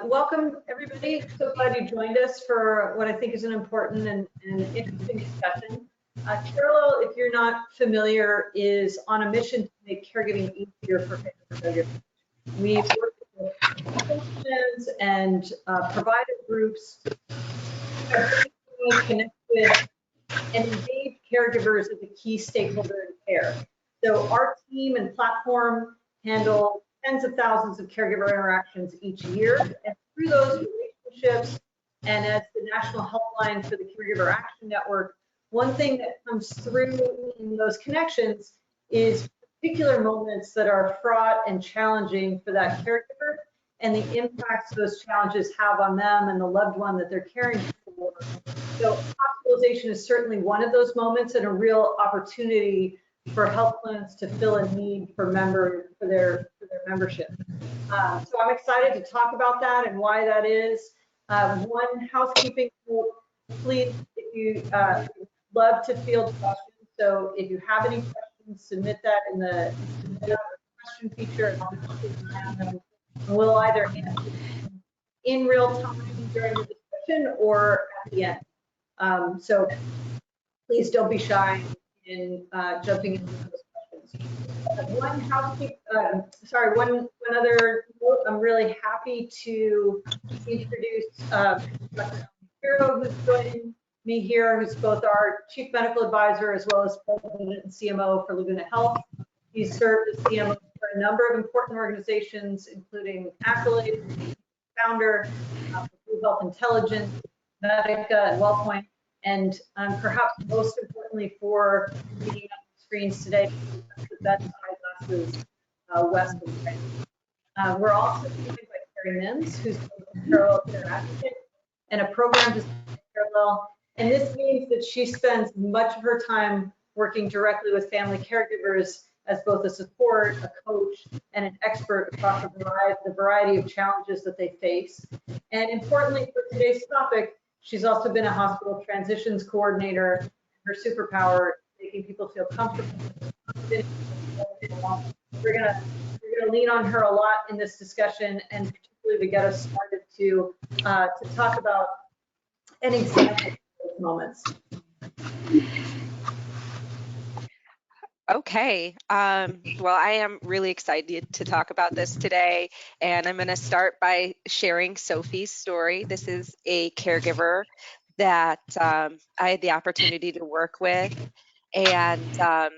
Welcome, everybody. So glad you joined us for what I think is an important and interesting discussion. Carol, if you're not familiar, is on a mission to make caregiving easier for caregivers. We've worked with clinicians and provider groups to connect with and engage caregivers as a key stakeholder in care. So our team and platform handle tens of thousands of caregiver interactions each year, and through those relationships and as the national helpline for the Caregiver Action Network, one thing that comes through in those connections is particular moments that are fraught and challenging for that caregiver and the impacts those challenges have on them and the loved one that they're caring for. So hospitalization is certainly one of those moments and a real opportunity for health plans to fill a need for their membership. So I'm excited to talk about that and why that is. One housekeeping, please, if you love to field questions. So if you have any questions, submit that in the question feature, and I'll keep an eye on them. And we'll either answer in real time during the discussion or at the end. So please don't be shy in jumping into those questions. One other note, I'm really happy to introduce Dr. Hiro, who's joining me here, who's both our Chief Medical Advisor as well as President and CMO for Laguna Health. He's served as CMO for a number of important organizations, including Accolade, founder, Blue Health Intelligence, Medica, and WellPoint. And perhaps most importantly for being on the screens today, the bedside glasses west of France. We're also joined by Carrie Mims, who's a parallel care advocate and a program design parallel. And this means that she spends much of her time working directly with family caregivers as both a support, a coach, and an expert across the variety of challenges that they face. And importantly for today's topic, she's also been a hospital transitions coordinator. Her superpower, making people feel comfortable. We're gonna lean on her a lot in this discussion, and particularly to get us started to talk about an example of those moments. Okay, well, I am really excited to talk about this today, and I'm going to start by sharing Sophie's story. This is a caregiver that I had the opportunity to work with, and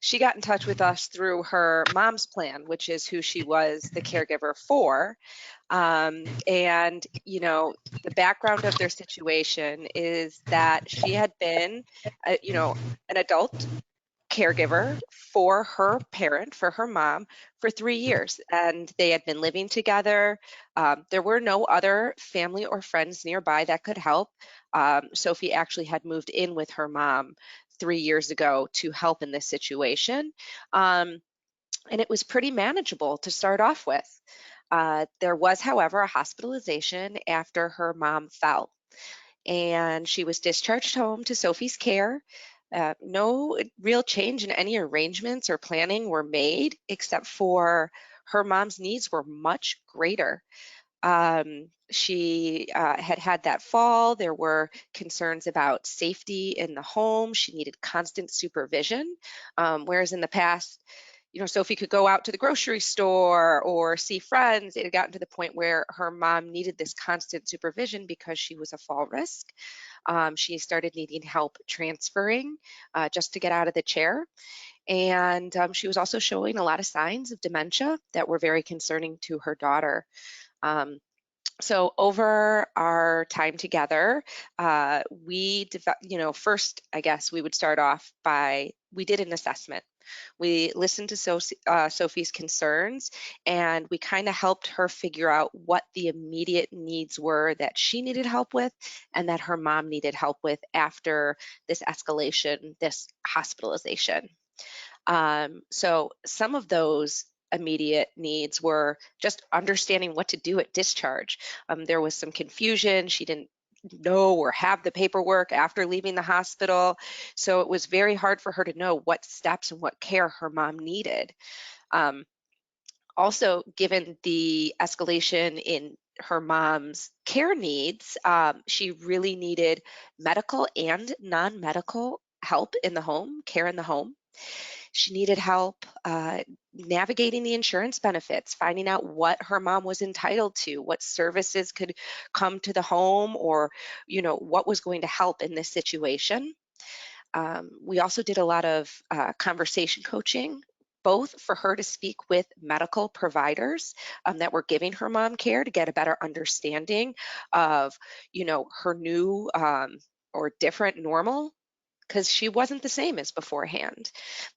she got in touch with us through her mom's plan, which is who she was the caregiver for. And, you know, the background of their situation is that she had been, an adult caregiver for her parent, for her mom, for 3 years, and they had been living together. There were no other family or friends nearby that could help. Sophie actually had moved in with her mom 3 years ago to help in this situation, and it was pretty manageable to start off with. There was, however, a hospitalization after her mom fell, and she was discharged home to Sophie's care. No real change in any arrangements or planning were made, except for her mom's needs were much greater. She had that fall. There were concerns about safety in the home. She needed constant supervision, whereas in the past, Sophie could go out to the grocery store or see friends. It had gotten to the point where her mom needed this constant supervision because she was a fall risk. She started needing help transferring just to get out of the chair. And she was also showing a lot of signs of dementia that were very concerning to her daughter. So over our time together, first, I guess we would start off by, we did an assessment. We listened to Sophie's concerns, and we kind of helped her figure out what the immediate needs were that she needed help with and that her mom needed help with after this escalation, this hospitalization. So some of those immediate needs were just understanding what to do at discharge. There was some confusion. She didn't know or have the paperwork after leaving the hospital. So it was very hard for her to know what steps and what care her mom needed. Also, given the escalation in her mom's care needs. She really needed medical and non-medical help in the home, care in the home. She needed help navigating the insurance benefits, finding out what her mom was entitled to, what services could come to the home, or, what was going to help in this situation. We also did a lot of conversation coaching, both for her to speak with medical providers that were giving her mom care to get a better understanding of, her new or different normal, because she wasn't the same as beforehand.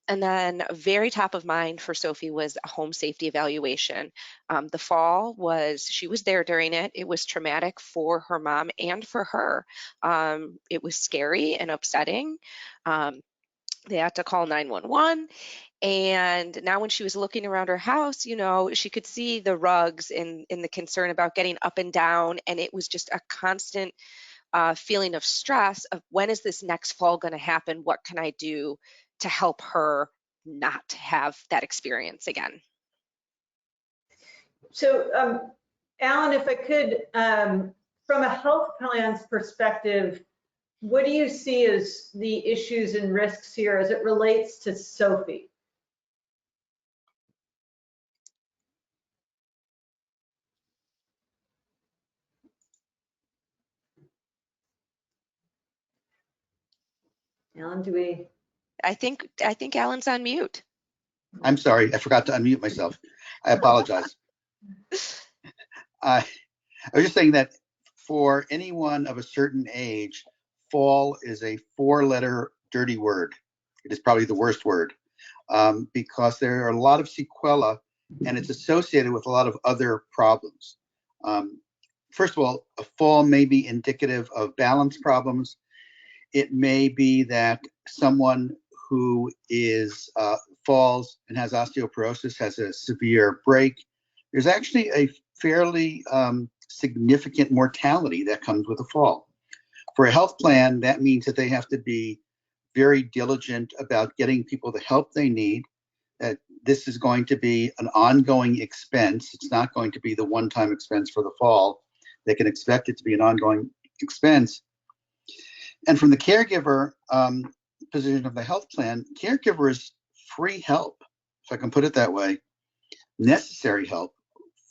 And then very top of mind for Sophie was a home safety evaluation. The fall she was there during it. It was traumatic for her mom and for her. It was scary and upsetting. Um, they had to call 911. And now when she was looking around her house, she could see the rugs and the concern about getting up and down. And it was just a constant feeling of stress of, when is this next fall going to happen? What can I do to help her not have that experience again? So, Alan, if I could, from a health plan's perspective, what do you see as the issues and risks here as it relates to Sophie? Alan, do we? I think Alan's on mute. I'm sorry, I forgot to unmute myself. I apologize. I was just saying that for anyone of a certain age, fall is a 4-letter dirty word. It is probably the worst word because there are a lot of sequelae and it's associated with a lot of other problems. First of all, a fall may be indicative of balance problems. It may be that someone who falls and has osteoporosis has a severe break. There's actually a fairly significant mortality that comes with a fall. For a health plan, that means that they have to be very diligent about getting people the help they need. That this is going to be an ongoing expense. It's not going to be the one-time expense for the fall. They can expect it to be an ongoing expense. And from the caregiver position of the health plan, caregiver is free help, if I can put it that way, necessary help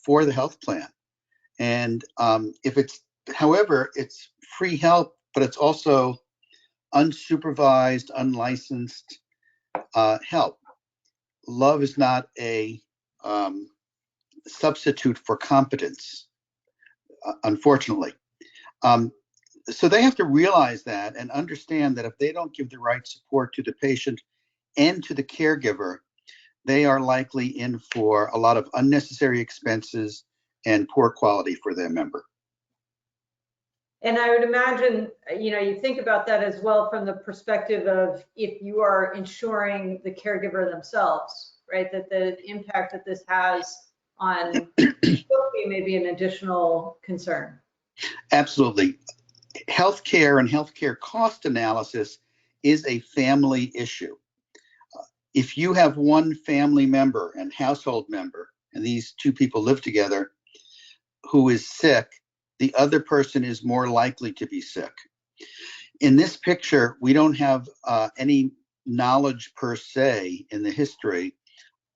for the health plan. And however, it's free help, but it's also unsupervised, unlicensed help. Love is not a substitute for competence, unfortunately. So they have to realize that and understand that if they don't give the right support to the patient and to the caregiver, they are likely in for a lot of unnecessary expenses and poor quality for their member. And I would imagine, you think about that as well from the perspective of if you are insuring the caregiver themselves, right? That the impact that this has on Sophie may be an additional concern. Absolutely. Healthcare and healthcare cost analysis is a family issue. If you have one family member and household member, and these two people live together, who is sick, the other person is more likely to be sick. In this picture, we don't have any knowledge per se in the history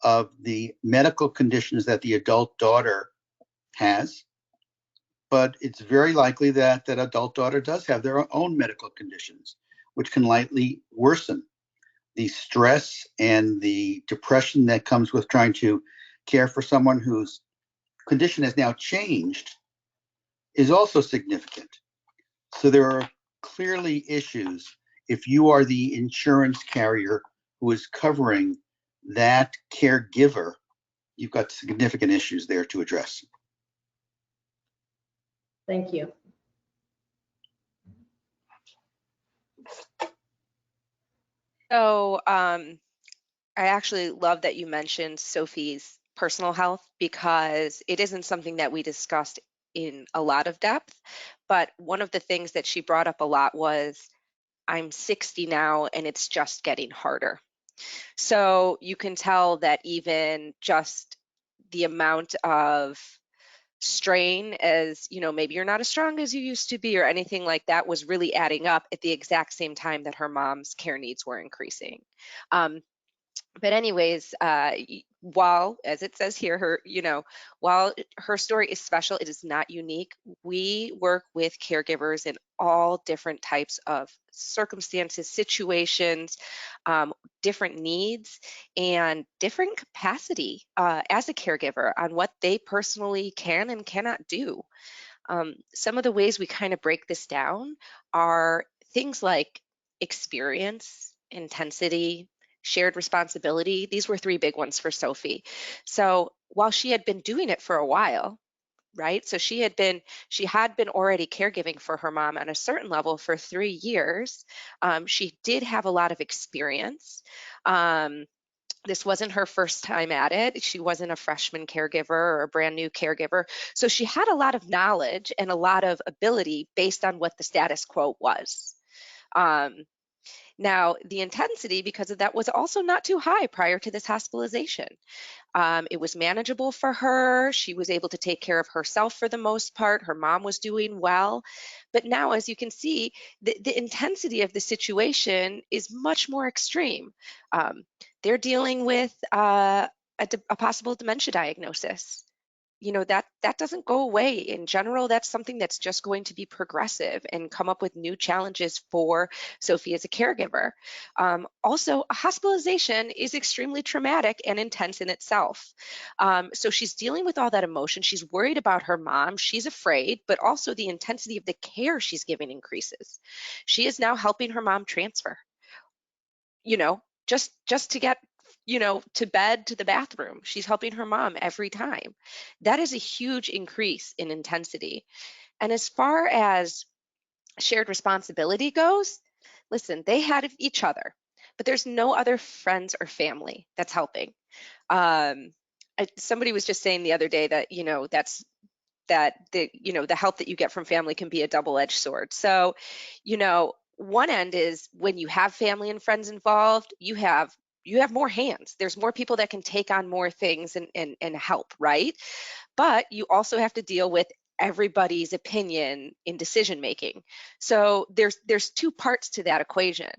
of the medical conditions that the adult daughter has, but it's very likely that that adult daughter does have their own medical conditions, which can likely worsen the stress and the depression that comes with trying to care for someone whose condition has now changed is also significant. So there are clearly issues if you are the insurance carrier who is covering that caregiver, you've got significant issues there to address. Thank you. So I actually love that you mentioned Sophie's personal health, because it isn't something that we discussed in a lot of depth. But one of the things that she brought up a lot was, I'm 60 now and it's just getting harder. So you can tell that even just the amount of strain as, maybe you're not as strong as you used to be or anything like that was really adding up at the exact same time that her mom's care needs were increasing. But anyways, while, as it says here, while her story is special, it is not unique. We work with caregivers in all different types of circumstances, situations, different needs, and different capacity as a caregiver on what they personally can and cannot do. Some of the ways we kind of break this down are things like experience, intensity, shared responsibility. These were three big ones for Sophie. So while she had been doing it for a while, right? So she had been already caregiving for her mom on a certain level for 3 years. She did have a lot of experience. This wasn't her first time at it. She wasn't a freshman caregiver or a brand new caregiver. So she had a lot of knowledge and a lot of ability based on what the status quo was. Um, Now, the intensity, because of that, was also not too high prior to this hospitalization. It was manageable for her. She was able to take care of herself for the most part. Her mom was doing well. But now, as you can see, the intensity of the situation is much more extreme. Um, they're dealing with a possible dementia diagnosis. That doesn't go away. In general, that's something that's just going to be progressive and come up with new challenges for Sophie as a caregiver. Also, a hospitalization is extremely traumatic and intense in itself. So she's dealing with all that emotion. She's worried about her mom. She's afraid, but also the intensity of the care she's giving increases. She is now helping her mom transfer, just to get to bed, to the bathroom. She's helping her mom every time. That is a huge increase in intensity. And as far as shared responsibility goes, listen, they had each other, but there's no other friends or family that's helping. Somebody was just saying the other day that the help that you get from family can be a double-edged sword. So, one end is when you have family and friends involved, you have more hands. There's more people that can take on more things and help, right? But you also have to deal with everybody's opinion in decision making. So there's two parts to that equation.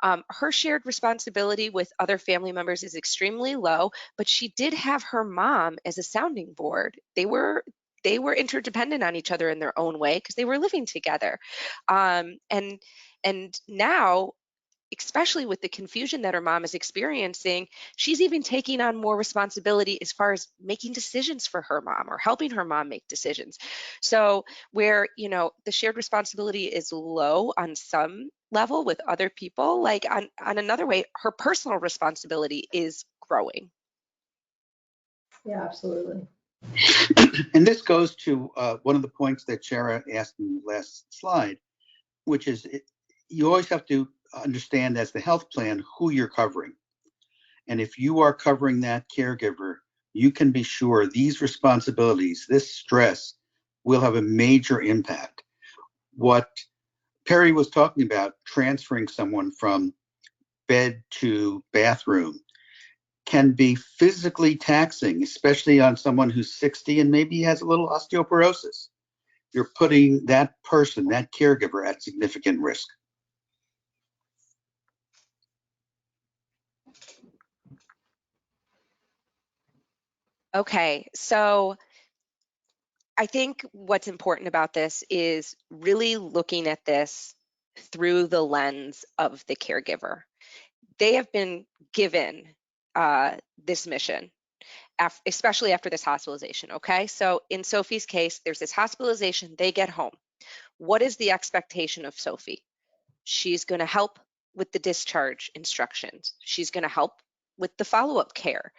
Her shared responsibility with other family members is extremely low, but she did have her mom as a sounding board. They were interdependent on each other in their own way because they were living together. And now, especially with the confusion that her mom is experiencing, she's even taking on more responsibility as far as making decisions for her mom or helping her mom make decisions. So where, the shared responsibility is low on some level with other people, like on another way, her personal responsibility is growing. Yeah, absolutely. And this goes to one of the points that Shara asked in the last slide, which is you always have to understand as the health plan who you're covering. And if you are covering that caregiver, you can be sure these responsibilities, this stress, will have a major impact. What Perry was talking about, transferring someone from bed to bathroom, can be physically taxing, especially on someone who's 60 and maybe has a little osteoporosis. You're putting that person, that caregiver, at significant risk. Okay, so I think what's important about this is really looking at this through the lens of the caregiver. They have been given this mission, especially after this hospitalization. Okay, so in Sophie's case, there's this hospitalization, they get home. What is the expectation of Sophie? She's going to help with the discharge instructions. She's going to help with the follow-up care.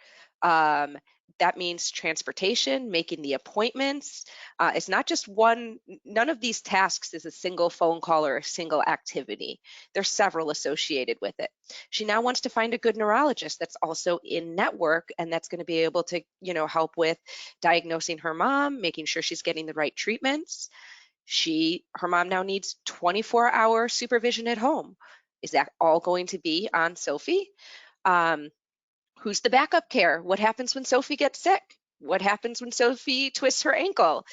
That means transportation, making the appointments. It's not just one, none of these tasks is a single phone call or a single activity. There's several associated with it. She now wants to find a good neurologist that's also in network and that's going to be able to, help with diagnosing her mom, making sure she's getting the right treatments. Her mom now needs 24-hour supervision at home. Is that all going to be on Sophie? Who's the backup care? What happens when Sophie gets sick? what happens when Sophie twists her ankle?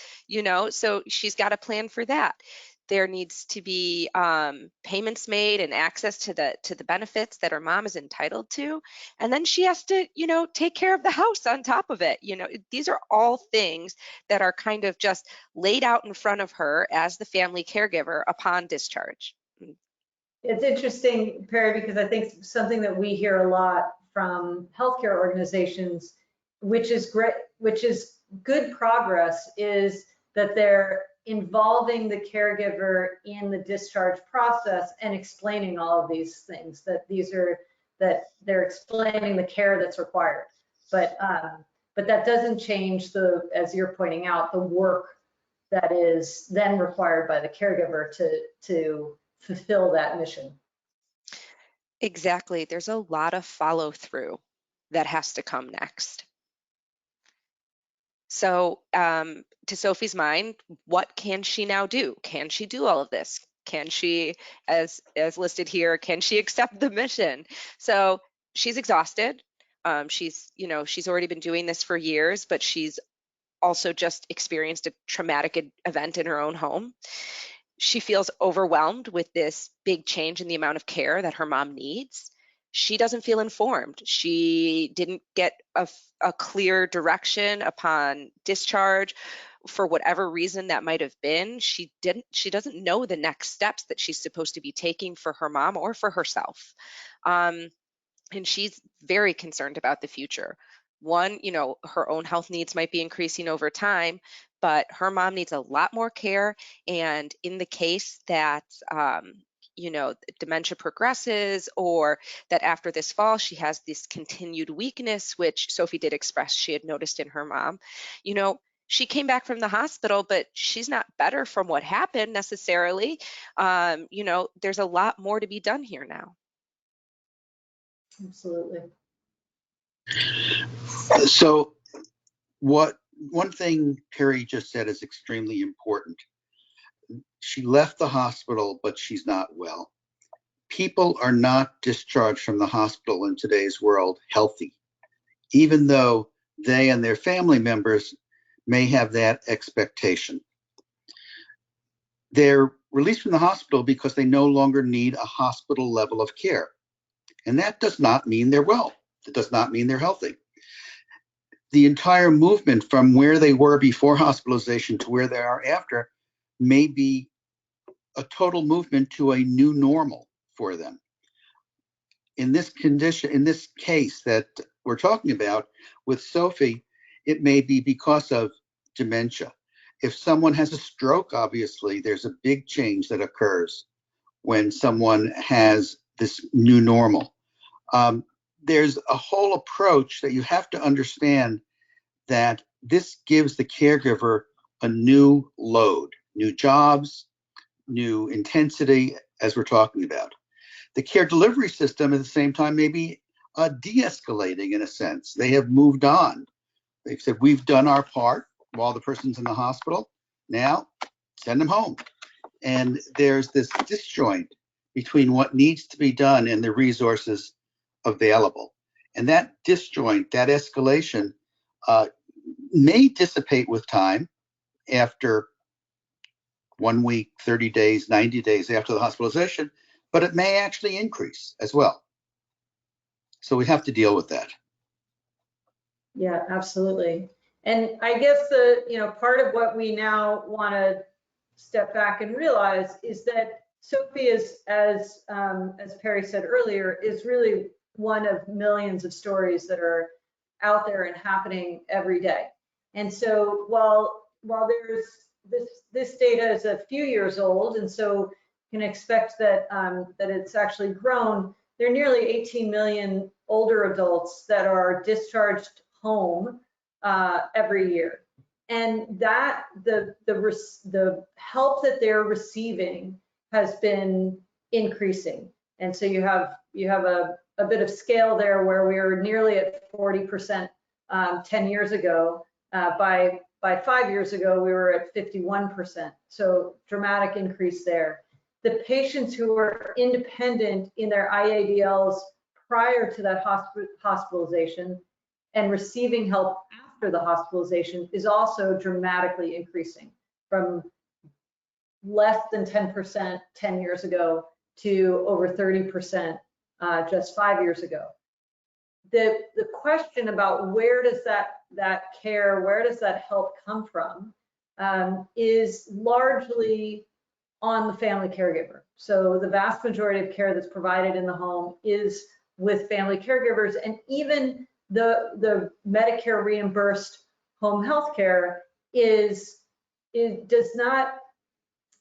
So she's got a plan for that. There needs to be payments made and access to the benefits that her mom is entitled to, and then she has to, take care of the house on top of it. These are all things that are kind of just laid out in front of her as the family caregiver upon discharge. It's interesting, Perry, because I think something that we hear a lot from healthcare organizations, which is great, which is good progress, is that they're involving the caregiver in the discharge process and explaining all of these things, that they're explaining the care that's required. But that doesn't change as you're pointing out, the work that is then required by the caregiver to fulfill that mission. Exactly. There's a lot of follow through that has to come next. So, to Sophie's mind, what can she now do? Can she do all of this? Can she, as listed here, can she accept the mission? So she's exhausted. She's already been doing this for years, but she's also just experienced a traumatic event in her own home. She feels overwhelmed with this big change in the amount of care that her mom needs. She doesn't feel informed. She didn't get a clear direction upon discharge for whatever reason that might have been. She doesn't know the next steps that she's supposed to be taking for her mom or for herself. And she's very concerned about the future. One, her own health needs might be increasing over time, but her mom needs a lot more care. And in the case that, dementia progresses, or that after this fall, she has this continued weakness, which Sophie did express she had noticed in her mom, she came back from the hospital, but she's not better from what happened necessarily. There's a lot more to be done here now. Absolutely. So one thing Perry just said is extremely important. She left the hospital, but she's not well. People are not discharged from the hospital in today's world healthy, even though they and their family members may have that expectation. They're released from the hospital because they no longer need a hospital level of care. And that does not mean they're well. It does not mean they're healthy. The entire movement from where they were before hospitalization to where they are after may be a total movement to a new normal for them. In this condition, in this case that we're talking about with Sophie, it may be because of dementia. If someone has a stroke, obviously, there's a big change that occurs when someone has this new normal. There's a whole approach that you have to understand, that this gives the caregiver a new load, new jobs, new intensity, as we're talking about. The care delivery system at the same time may be de-escalating in a sense. They have moved on. They've said, we've done our part while the person's in the hospital. Now, send them home. And there's this disjoint between what needs to be done and the resources available. And that disjoint, that escalation, may dissipate with time after 1 week, 30 days, 90 days after the hospitalization, but it may actually increase as well. So we have to deal with that. Yeah, absolutely. And I guess part of what we now want to step back and realize is that Sophie is, as Perry said earlier, is really one of millions of stories that are out there and happening every day. And so while there's this data is a few years old, and so you can expect that that it's actually grown, there are nearly 18 million older adults that are discharged home every year, and that the help that they're receiving has been increasing. And so you have a bit of scale there, where we were nearly at 40% 10 years ago. By 5 years ago, we were at 51%. So dramatic increase there. The patients who are independent in their IADLs prior to that hospitalization and receiving help after the hospitalization is also dramatically increasing from less than 10% 10 years ago to over 30% just 5 years ago. The question about where does that care, where does that help come from, is largely on the family caregiver. So the vast majority of care that's provided in the home is with family caregivers, and even the Medicare reimbursed home health care does not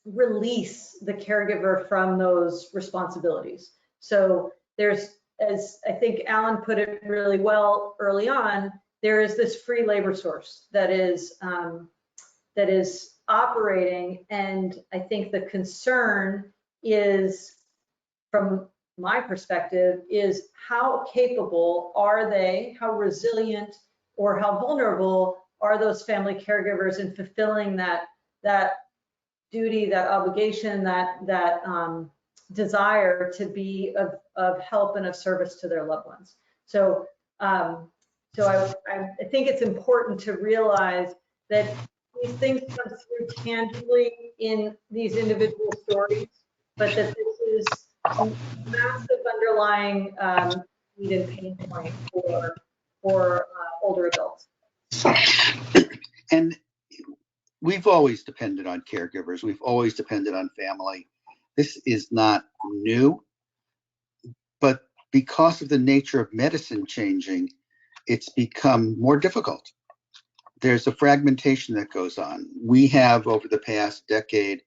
release the caregiver from those responsibilities. So there's, as I think Alan put it really well early on, there is this free labor source that is operating, and I think the concern is, from my perspective, is how capable are they, how resilient or how vulnerable are those family caregivers in fulfilling that duty, that obligation, that desire to be of help and of service to their loved ones. So I think it's important to realize that these things come through tangibly in these individual stories, but that this is a massive underlying need and pain point for older adults. And we've always depended on caregivers. We've always depended on family. This is not new, but because of the nature of medicine changing, it's become more difficult. There's a fragmentation that goes on. We have, over the past decade,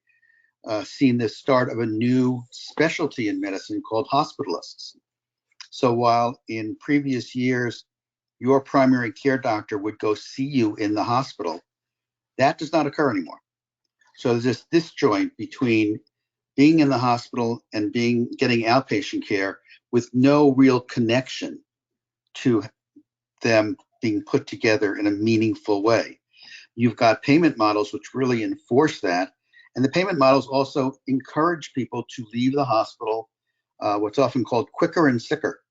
seen the start of a new specialty in medicine called hospitalists. So while in previous years, your primary care doctor would go see you in the hospital, that does not occur anymore. So there's this disjoint between being in the hospital and getting outpatient care with no real connection to them being put together in a meaningful way. You've got payment models which really enforce that. And the payment models also encourage people to leave the hospital, what's often called quicker and sicker.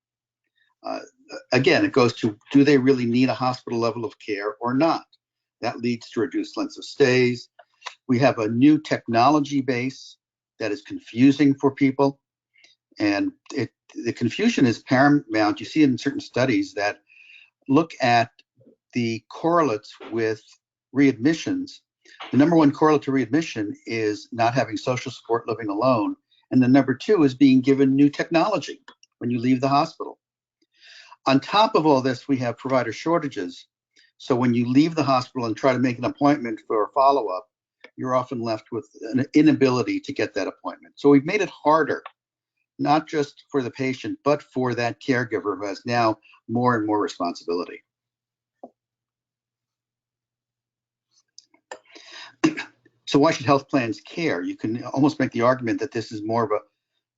Again, it goes to, do they really need a hospital level of care or not? That leads to reduced lengths of stays. We have a new technology base that is confusing for people. And the confusion is paramount. You see it in certain studies that look at the correlates with readmissions. The number one correlate to readmission is not having social support, living alone. And the number two is being given new technology when you leave the hospital. On top of all this, we have provider shortages. So when you leave the hospital and try to make an appointment for a follow-up, you're often left with an inability to get that appointment. So we've made it harder, not just for the patient, but for that caregiver who has now more and more responsibility. So why should health plans care? You can almost make the argument that this is more of a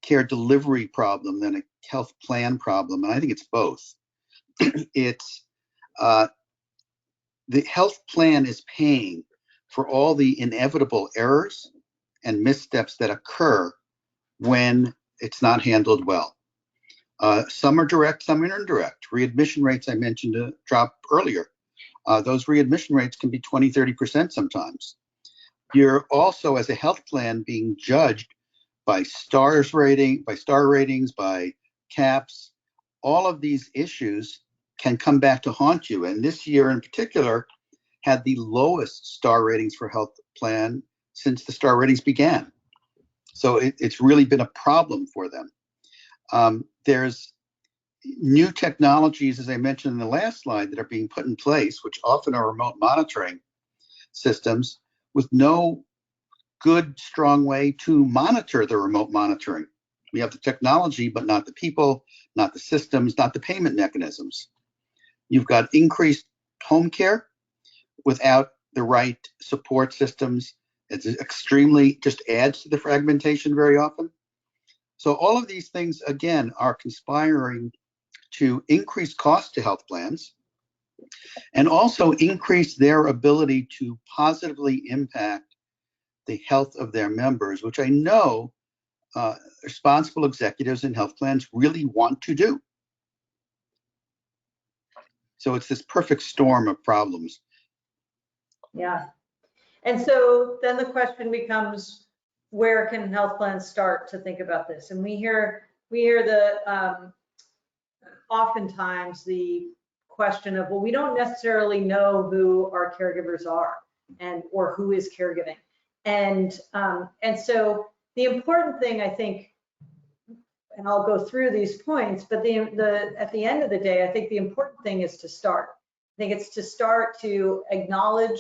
care delivery problem than a health plan problem, and I think it's both. It's the health plan is paying for all the inevitable errors and missteps that occur when it's not handled well. Some are direct, some are indirect. Readmission rates I mentioned drop earlier. Those readmission rates can be 20, 30% sometimes. You're also, as a health plan, being judged by star ratings, by CAPS. All of these issues can come back to haunt you. And this year in particular had the lowest star ratings for health plan since the star ratings began. So it's really been a problem for them. There's new technologies, as I mentioned in the last slide, that are being put in place, which often are remote monitoring systems with no good, strong way to monitor the remote monitoring. We have the technology, but not the people, not the systems, not the payment mechanisms. You've got increased home care without the right support systems. It's extremely, just adds to the fragmentation very often. So all of these things, again, are conspiring to increase cost to health plans and also increase their ability to positively impact the health of their members, which I know responsible executives in health plans really want to do. So it's this perfect storm of problems. Yeah. And so then the question becomes, where can health plans start to think about this? And we hear the oftentimes the question of, well, we don't necessarily know who our caregivers are or who is caregiving. And so the important thing, I think, and I'll go through these points, but at the end of the day, I think the important thing is to start. I think it's to start to acknowledge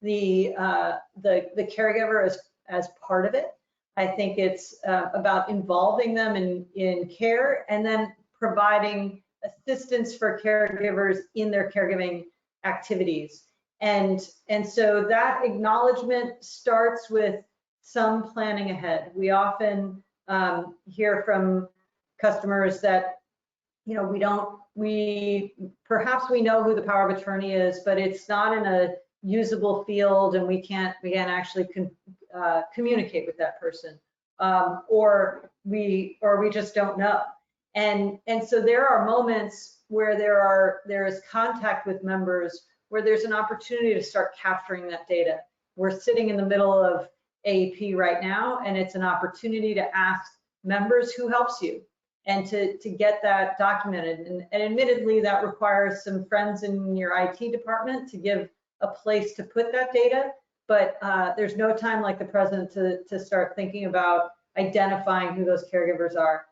the caregiver as part of it. I think it's about involving them in care and then providing assistance for caregivers in their caregiving activities. And so that acknowledgement starts with some planning ahead. We often hear from customers that, you know, perhaps we know who the power of attorney is, but it's not in a usable field and we can't actually communicate with that person, or we just don't know. And so there are moments where there is contact with members where there's an opportunity to start capturing that data. We're sitting in the middle of AEP right now, and it's an opportunity to ask members who helps you and to get that documented. And admittedly, that requires some friends in your IT department to give a place to put that data, but there's no time like the present to start thinking about identifying who those caregivers are.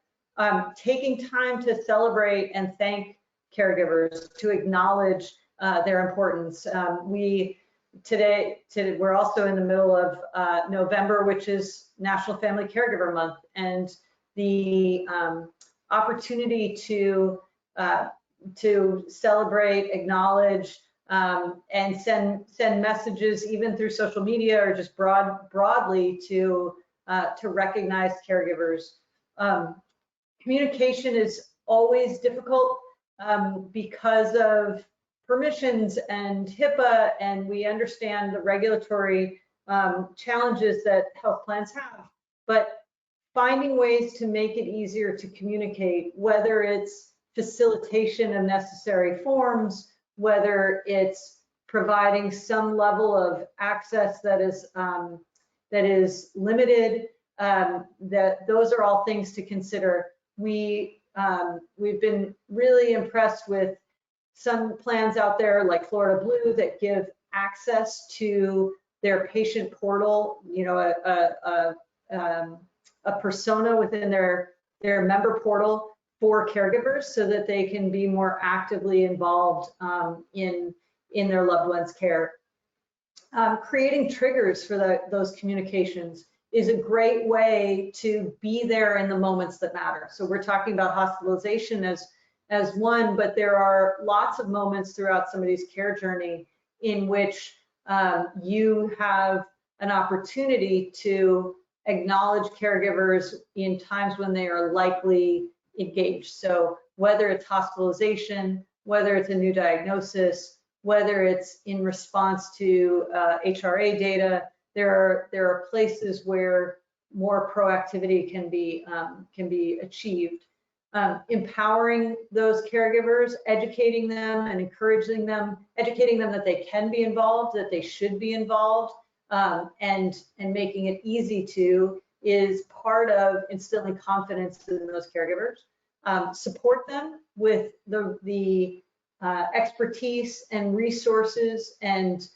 Taking time to celebrate and thank caregivers, to acknowledge their importance. Today we're also in the middle of November, which is National Family Caregiver Month, and the opportunity to celebrate, acknowledge, and send messages even through social media or just broadly to recognize caregivers. Communication is always difficult because of permissions and HIPAA, and we understand the regulatory challenges that health plans have, but finding ways to make it easier to communicate, whether it's facilitation of necessary forms, whether it's providing some level of access that is limited, those are all things to consider. We've been really impressed with some plans out there like Florida Blue that give access to their patient portal, you know, a persona within their member portal for caregivers so that they can be more actively involved in their loved one's care. Creating triggers for those communications is a great way to be there in the moments that matter. So we're talking about hospitalization as one, but there are lots of moments throughout somebody's care journey in which you have an opportunity to acknowledge caregivers in times when they are likely engaged. So whether it's hospitalization, whether it's a new diagnosis, whether it's in response to HRA data, there are places where more proactivity can be achieved. Empowering those caregivers, educating them and encouraging them, educating them that they can be involved, that they should be involved, and making it easy to is part of instilling confidence in those caregivers. Support them with the expertise and resources and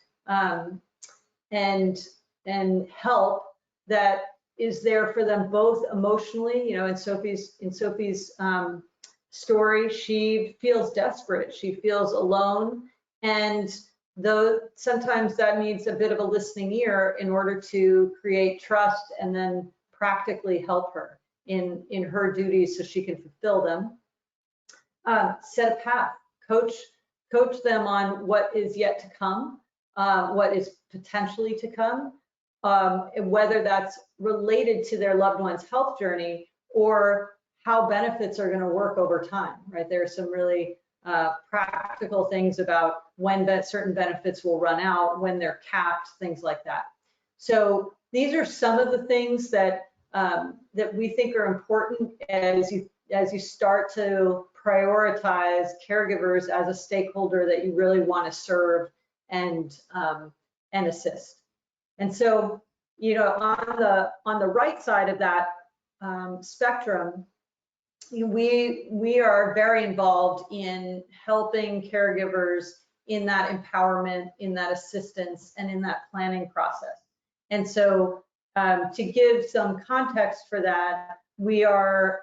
help that is there for them both emotionally. You know, in Sophie's story, she feels desperate, she feels alone, and though sometimes that needs a bit of a listening ear in order to create trust and then practically help her in her duties so she can fulfill them. Set a path, coach them on what is yet to come, what is potentially to come, whether that's related to their loved one's health journey or how benefits are going to work over time, right? There are some really practical things about when certain benefits will run out, when they're capped, things like that. So these are some of the things that we think are important as you start to prioritize caregivers as a stakeholder that you really want to serve and assist. And so, you know, on the right side of that spectrum, we are very involved in helping caregivers in that empowerment, in that assistance, and in that planning process. And so, to give some context for that, we are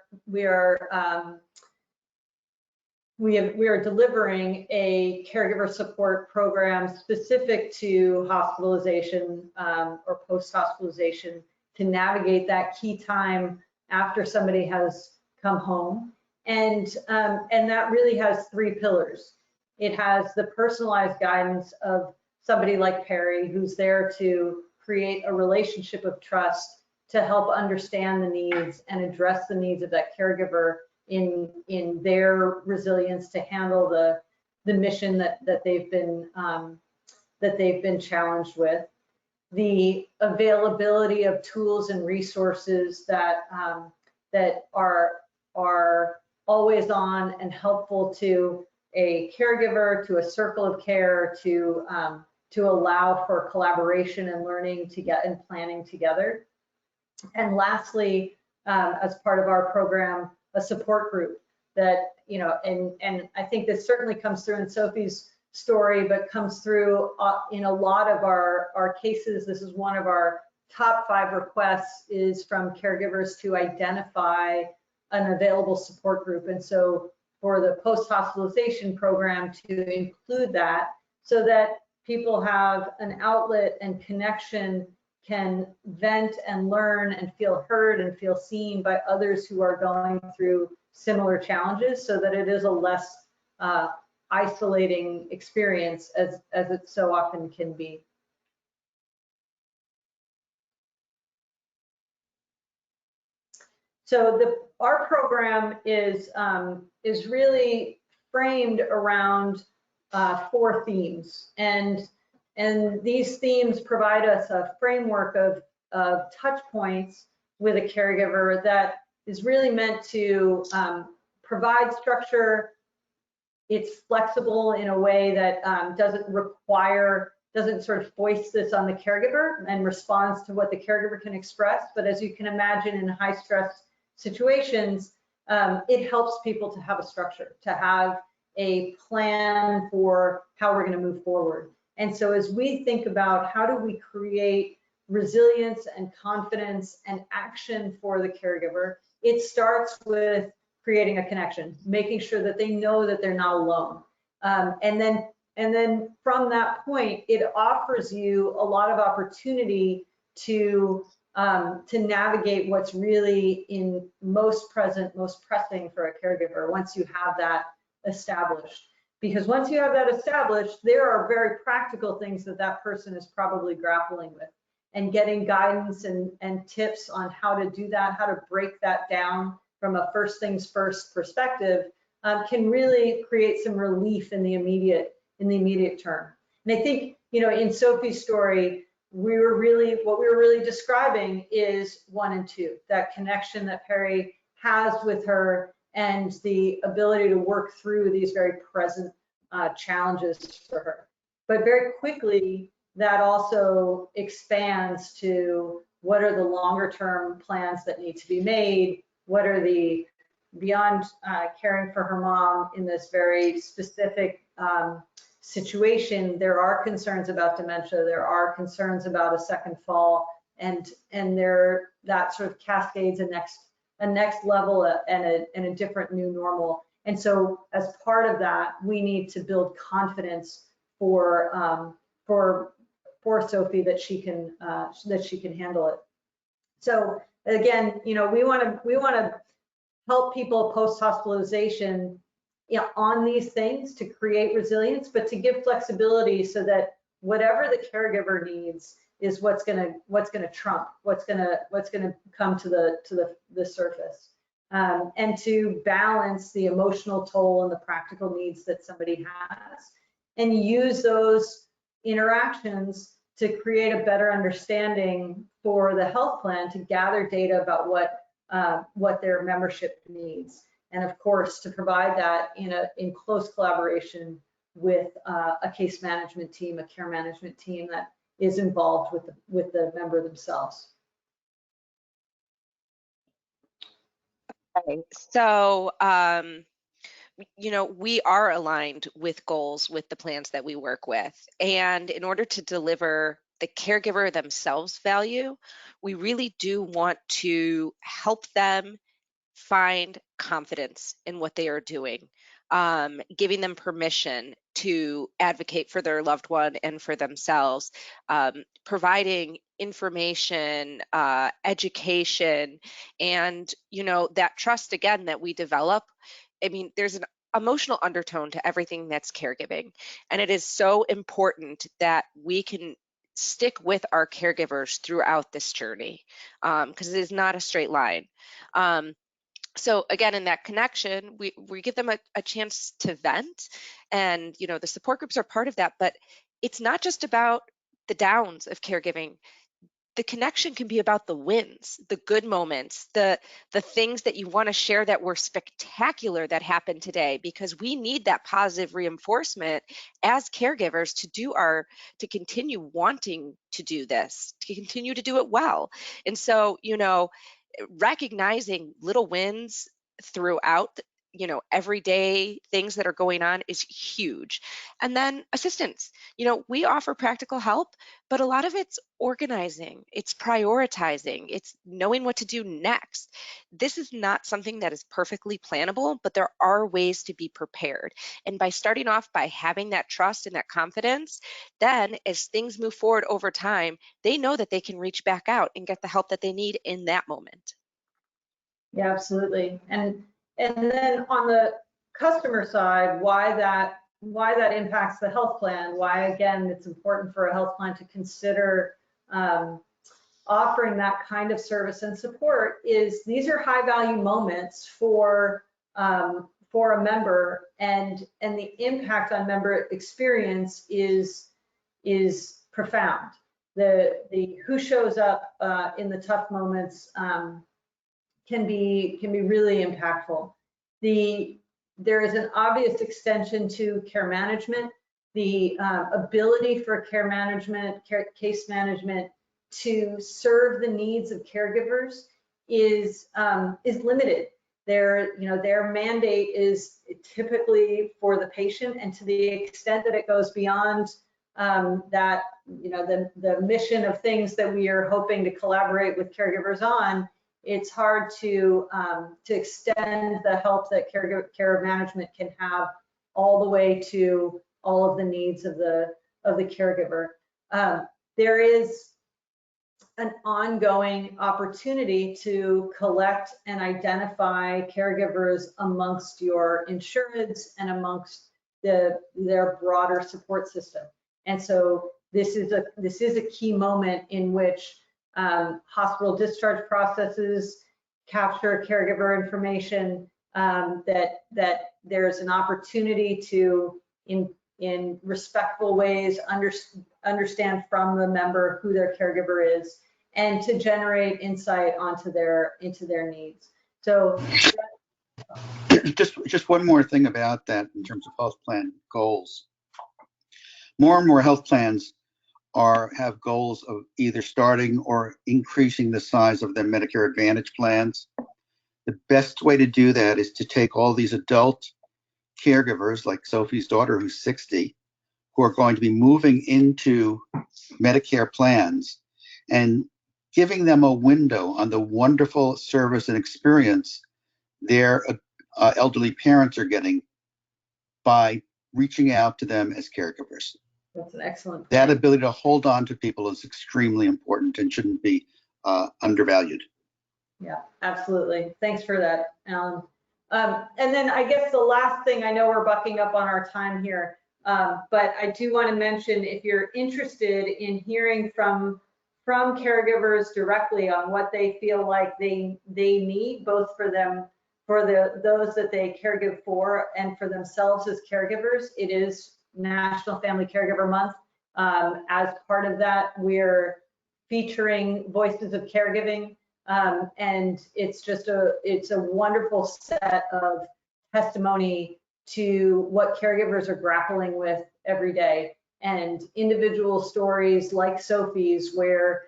delivering a caregiver support program specific to hospitalization or post-hospitalization to navigate that key time after somebody has come home. And that really has three pillars. It has the personalized guidance of somebody like Perry, who's there to create a relationship of trust to help understand the needs and address the needs of that caregiver in their resilience to handle the mission that they've been challenged with. The availability of tools and resources that are always on and helpful to a caregiver, to a circle of care, to allow for collaboration and learning and planning together. And lastly, as part of our program, a support group that, you know, and I think this certainly comes through in Sophie's story, but comes through in a lot of our cases. This is one of our top 5 requests, is from caregivers to identify an available support group. And so for the post-hospitalization program, to include that so that people have an outlet and connection, can vent and learn and feel heard and feel seen by others who are going through similar challenges, so that it is a less isolating experience as it so often can be. So our program is really framed around 4 themes, and these themes provide us a framework of touch points with a caregiver that is really meant to provide structure. It's flexible in a way that doesn't sort of foist this on the caregiver and responds to what the caregiver can express. But as you can imagine, in high stress situations, it helps people to have a structure, to have a plan for how we're going to move forward. And so as we think about how do we create resilience and confidence and action for the caregiver, it starts with creating a connection, making sure that they know that they're not alone. And then from that point, it offers you a lot of opportunity to navigate what's really in most pressing for a caregiver once you have that established. Because once you have that established, there are very practical things that person is probably grappling with, and getting guidance and tips on how to do that, how to break that down from a first things first perspective, can really create some relief in the immediate term. And I think, you know, in Sophie's story, what we were really describing is 1 and 2, that connection that Perry has with her and the ability to work through these very present challenges for her. But very quickly, that also expands to what are the longer term plans that need to be made, what are the, beyond caring for her mom in this very specific situation, there are concerns about dementia, there are concerns about a second fall, and that sort of cascades a next level and a different new normal. And so as part of that, we need to build confidence for Sophie that she can handle it. So again, you know, we want to help people post-hospitalization, you know, on these things to create resilience, but to give flexibility so that whatever the caregiver needs is what's gonna trump, what's gonna come to the surface, and to balance the emotional toll and the practical needs that somebody has, and use those interactions to create a better understanding for the health plan to gather data about what their membership needs. and of course, to provide that in close collaboration with a case management team, a care management team that is involved with the member themselves. Okay. So, we are aligned with goals with the plans that we work with. And in order to deliver the caregiver themselves value, we really do want to help them find confidence in what they are doing, giving them permission to advocate for their loved one and for themselves, providing information, education, and that trust again that we develop. I mean, there's an emotional undertone to everything that's caregiving, and it is so important that we can stick with our caregivers throughout this journey, because it is not a straight line. So again, in that connection, we give them a chance to vent, and the support groups are part of that. But it's not just about the downs of caregiving. The connection can be about the wins, the good moments, the things that you want to share that were spectacular that happened today, because we need that positive reinforcement as caregivers to continue wanting to do this, to continue to do it well. And so, recognizing little wins throughout everyday things that are going on is huge. And then assistance, we offer practical help, but a lot of it's organizing, it's prioritizing, it's knowing what to do next. This is not something that is perfectly plannable, but there are ways to be prepared. And by starting off by having that trust and that confidence, then as things move forward over time, they know that they can reach back out and get the help that they need in that moment. Yeah, absolutely. And then on the customer side, why that impacts the health plan, why again it's important for a health plan to consider offering that kind of service and support is these are high value moments for a member, and the impact on member experience is profound. The who shows up in the tough moments can be really impactful. There is an obvious extension to care management. The ability for case management to serve the needs of caregivers is limited. Their mandate is typically for the patient, and to the extent that it goes beyond that, the mission of things that we are hoping to collaborate with caregivers on, it's hard to extend the help that care management can have all the way to all of the needs of the caregiver. There is an ongoing opportunity to collect and identify caregivers amongst your insureds and amongst their broader support system. And so this is a key moment in which hospital discharge processes capture caregiver information, that there's an opportunity to, in respectful ways, understand from the member who their caregiver is, and to generate insight into their needs. So just one more thing about that in terms of health plan goals. More and more health plans have goals of either starting or increasing the size of their Medicare Advantage plans. The best way to do that is to take all these adult caregivers, like Sophie's daughter, who's 60, who are going to be moving into Medicare plans, and giving them a window on the wonderful service and experience their elderly parents are getting by reaching out to them as caregivers. that's an excellent point. That ability to hold on to people is extremely important and shouldn't be undervalued. Yeah, absolutely. Thanks for that, Alan. And then I guess the last thing, I know we're bucking up on our time here, but I do want to mention, if you're interested in hearing from caregivers directly on what they feel like they need, both for them, for those that they caregive for, and for themselves as caregivers, it is National Family Caregiver Month. As part of that, we're featuring Voices of Caregiving, And it's just it's a wonderful set of testimony to what caregivers are grappling with every day, and individual stories like Sophie's where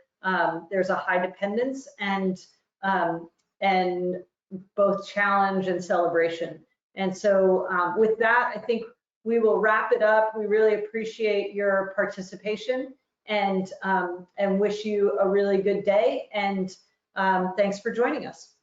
there's a high dependence and both challenge and celebration. And so with that, I think we will wrap it up. We really appreciate your participation and wish you a really good day. And thanks for joining us.